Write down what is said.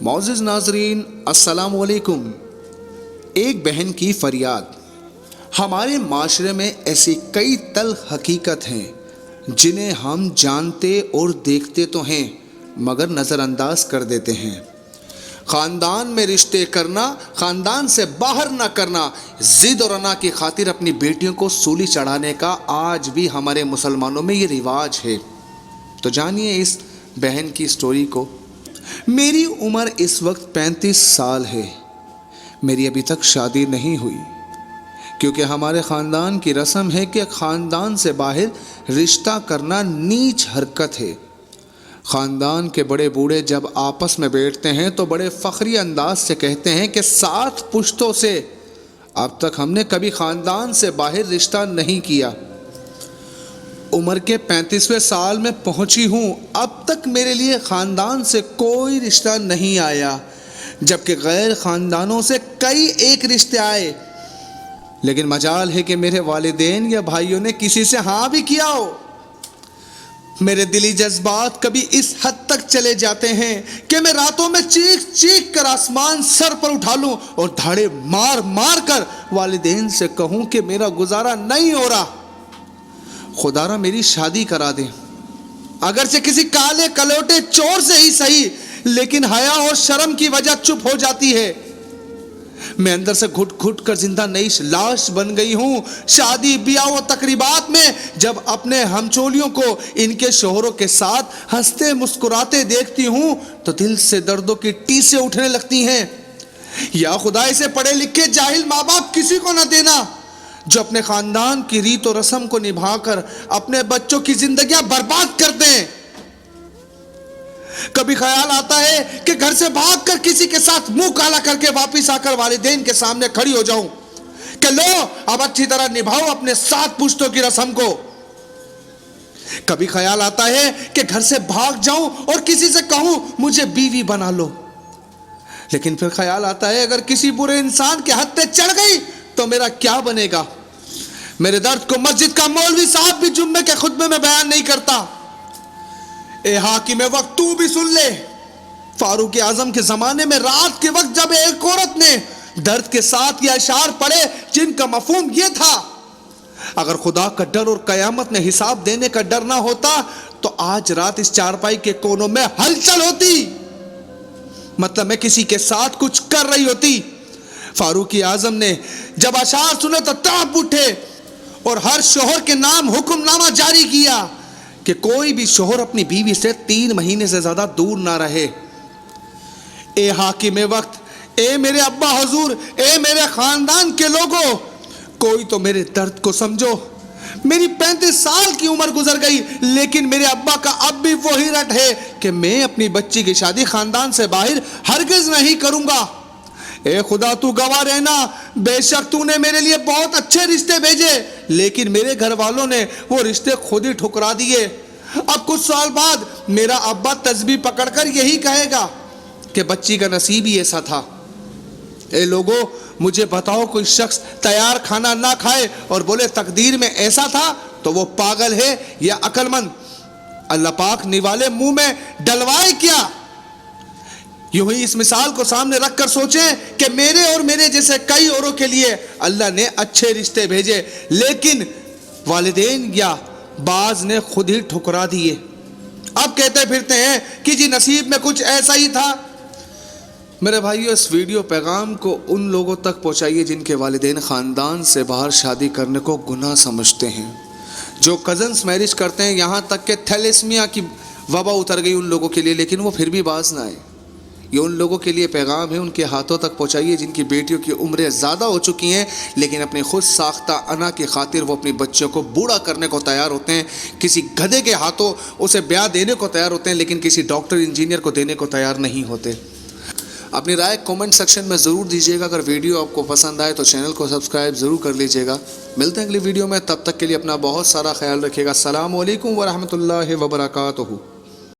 معزز ناظرین السلام علیکم۔ ایک بہن کی فریاد۔ ہمارے معاشرے میں ایسی کئی تلخ حقیقت ہیں جنہیں ہم جانتے اور دیکھتے تو ہیں مگر نظر انداز کر دیتے ہیں۔ خاندان میں رشتے کرنا، خاندان سے باہر نہ کرنا، ضد اور انا کی خاطر اپنی بیٹیوں کو سولی چڑھانے کا آج بھی ہمارے مسلمانوں میں یہ رواج ہے۔ تو جانیے اس بہن کی سٹوری کو۔ میری عمر اس وقت 35 سال ہے۔ میری ابھی تک شادی نہیں ہوئی کیونکہ ہمارے خاندان کی رسم ہے کہ خاندان سے باہر رشتہ کرنا نیچ حرکت ہے۔ خاندان کے بڑے بوڑھے جب آپس میں بیٹھتے ہیں تو بڑے فخری انداز سے کہتے ہیں کہ 7 پشتوں سے اب تک ہم نے کبھی خاندان سے باہر رشتہ نہیں کیا۔ عمر کے 35ویں سال میں پہنچی ہوں، اب تک میرے لیے خاندان سے کوئی رشتہ نہیں آیا، جبکہ غیر خاندانوں سے کئی ایک رشتے آئے، لیکن مجال ہے کہ میرے والدین یا بھائیوں نے کسی سے ہاں بھی کیا ہو۔ میرے دلی جذبات کبھی اس حد تک چلے جاتے ہیں کہ میں راتوں میں چیخ چیخ کر آسمان سر پر اٹھا لوں اور دھاڑے مار مار کر والدین سے کہوں کہ میرا گزارا نہیں ہو رہا، خدا را میری شادی کرا دیں، اگرچہ کسی کالے کلوٹے چور سے ہی صحیح، لیکن حیا اور شرم کی وجہ چپ ہو جاتی ہے۔ میں اندر سے گھٹ گھٹ کر زندہ نئی لاش بن گئی ہوں۔ شادی بیاہ و تقریبات میں جب اپنے ہمچولیوں کو ان کے شوہروں کے ساتھ ہنستے مسکراتے دیکھتی ہوں تو دل سے دردوں کی ٹیسیں اٹھنے لگتی ہیں۔ یا خدا اسے پڑھے لکھے جاہل ماں باپ کسی کو نہ دینا جو اپنے خاندان کی ریت و رسم کو نبھا کر اپنے بچوں کی زندگیاں برباد کر دیں۔ کبھی خیال آتا ہے کہ گھر سے بھاگ کر کسی کے ساتھ منہ کالا کر کے واپس آ کر والدین کے سامنے کھڑی ہو جاؤں کہ لو اب اچھی طرح نبھاؤ اپنے 7 پشتوں کی رسم کو۔ کبھی خیال آتا ہے کہ گھر سے بھاگ جاؤں اور کسی سے کہوں مجھے بیوی بنا لو، لیکن پھر خیال آتا ہے اگر کسی برے انسان کے ہتھے چڑھ گئی تو میرا کیا بنے گا۔ میرے درد کو مسجد کا مولوی صاحب بھی جمعے کے خطبے میں بیان نہیں کرتا۔ اے حاکم وقت تو بھی سن لے، فاروق اعظم کے زمانے میں رات کے وقت جب ایک عورت نے درد کے ساتھ یہ اشعار پڑھے جن کا مفہوم یہ تھا، اگر خدا کا ڈر اور قیامت میں حساب دینے کا ڈر نہ ہوتا تو آج رات اس چارپائی کے کونوں میں ہلچل ہوتی، مطلب میں کسی کے ساتھ کچھ کر رہی ہوتی۔ فاروق اعظم نے جب اشعار سنے تو تڑپ اٹھے اور ہر شوہر کے نام حکم نامہ جاری کیا کہ کوئی بھی شوہر اپنی بیوی سے 3 مہینے سے زیادہ دور نہ رہے۔ اے حاکم وقت، اے میرے ابا حضور، اے میرے خاندان کے لوگوں، کوئی تو میرے درد کو سمجھو۔ میری 35 سال کی عمر گزر گئی لیکن میرے ابا کا اب بھی وہی رٹ ہے کہ میں اپنی بچی کی شادی خاندان سے باہر ہرگز نہیں کروں گا۔ اے خدا تو گواہ رہنا، بے شک تو نے میرے لیے بہت اچھے رشتے بھیجے لیکن میرے گھر والوں نے وہ رشتے خود ہی ٹھکرا دیے۔ اب کچھ سال بعد میرا ابا تسبیح پکڑ کر یہی کہے گا کہ بچی کا نصیب ہی ایسا تھا۔ اے لوگوں مجھے بتاؤ، کوئی شخص تیار کھانا نہ کھائے اور بولے تقدیر میں ایسا تھا تو وہ پاگل ہے یا عقل مند؟ اللہ پاک نوالے منہ میں ڈلوائے کیا؟ یوں ہی اس مثال کو سامنے رکھ کر سوچیں کہ میرے اور میرے جیسے کئی اوروں کے لیے اللہ نے اچھے رشتے بھیجے لیکن والدین یا بعض نے خود ہی ٹھکرا دیے۔ اب کہتے پھرتے ہیں کہ جی نصیب میں کچھ ایسا ہی تھا۔ میرے بھائیو، اس ویڈیو پیغام کو ان لوگوں تک پہنچائیے جن کے والدین خاندان سے باہر شادی کرنے کو گناہ سمجھتے ہیں، جو کزنس میرج کرتے ہیں، یہاں تک کہ تھیلیسمیا کی وبا اتر گئی ان لوگوں کے لیے لیکن وہ پھر بھی باز نہ آئے۔ یہ ان لوگوں کے لیے پیغام ہے، ان کے ہاتھوں تک پہنچائیے جن کی بیٹیوں کی عمریں زیادہ ہو چکی ہیں لیکن اپنی خود ساختہ انا کی خاطر وہ اپنی بچوں کو بوڑھا کرنے کو تیار ہوتے ہیں، کسی گدھے کے ہاتھوں اسے بیاہ دینے کو تیار ہوتے ہیں لیکن کسی ڈاکٹر انجینئر کو دینے کو تیار نہیں ہوتے۔ اپنی رائے کومنٹ سیکشن میں ضرور دیجیے گا۔ اگر ویڈیو آپ کو پسند آئے تو چینل کو سبسکرائب ضرور کر لیجیے گا۔ ملتے ہیں اگلی ویڈیو میں، تب تک کے لیے اپنا بہت سارا خیال رکھیے گا۔ السلام علیکم ورحمۃ اللہ وبرکاتہ۔